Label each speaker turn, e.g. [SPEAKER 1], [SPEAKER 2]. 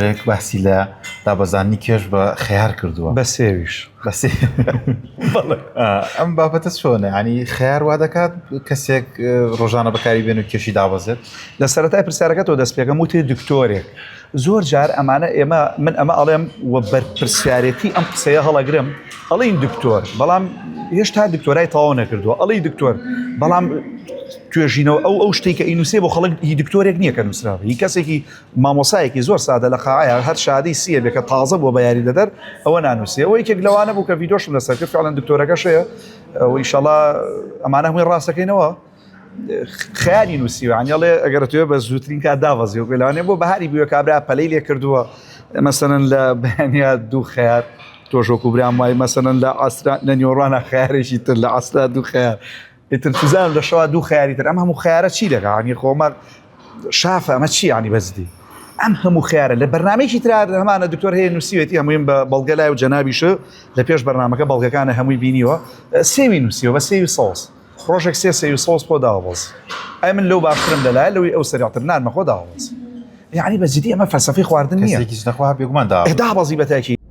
[SPEAKER 1] دکتۆرێک باسی لە دابەزانی کێش بە خەیار کردووە
[SPEAKER 2] بە سێویش
[SPEAKER 1] بەسێ ئەم بابەتە چۆنە ینی خەیار وا دەکات کەسێک ڕۆژانە بەکاری بێن و کێشی دابەزێت
[SPEAKER 2] لە سەرەتای پرسیارەکەتەوە دەست پێکەم وتی دکتۆرێک زۆر جار ئەمانە ئێمە من ئەمە ئەڵێم وە بەرپرسیارەتی ئەم قسەیە هەڵەگرم ئەڵین دکتۆر بەڵام هێشتا دکتۆرای تەواو نەکردووە ئەڵی دکتۆر بەڵام توێژینەوە ئەو شتێک کە ئینوسێ بۆ خەڵک هی دکتۆرێک نییە کە نووسراوە هی کەسێکی مامۆسایەکی زۆر سادە لە قاعەیە هەر شادی سیە بێکە تازە بۆ بەیاری دەدەر ئەوە نانووسێ ئەوە یەکێک لەوانە بوو کە ڤیدۆشم لەسەر کرد فعڵەن دکتۆرەکەشەیە و ئینشەڵا ئەمانە هەمووی ڕاستەکەینەوە خیاری نووسیوە عنیاڵێ ئەگەر توێ بە زووترین کا داوەزی و لەوانێ بۆ بەهاری بووە کابرا پەلەی لێ کردووە مەسەرەن لە بەیانیا دوو خەیار تۆژۆک و برام وای مەسەرەن لە ئاسرا لە نیۆڕانە خیارێکی تر لە ئاسرا دوو خەیار ئیتر توزانم لە شەوا دوو خیاری تر ئەم هەموو خیارە چی دەکا عنی خۆمە شافە ئەمە چی عنی بەزدی ئەم هەموو خیارە لە بەرنامەیەکی ترار هەمانە دکتۆر هەیە نووسیوێتی هەموویم بە بەڵگەلای و جەنابیشە لە پێش بەرنامەکە بەڵگەکانە هەمووی بینیوە سێوی نووسیوە بە سێوی سۆس ڕۆژێک سێوی سۆس بۆ داوەڵ ئەی من لەو باشترم لەلای لەوەی ئەو سەریعتر نانمە خۆ داوەڵ یعنی بەجددی ئەمە فەلسەفەی خواردن نییە
[SPEAKER 1] کەسێکیش نەخوا بێگومان
[SPEAKER 2] دابەزی بەتاکی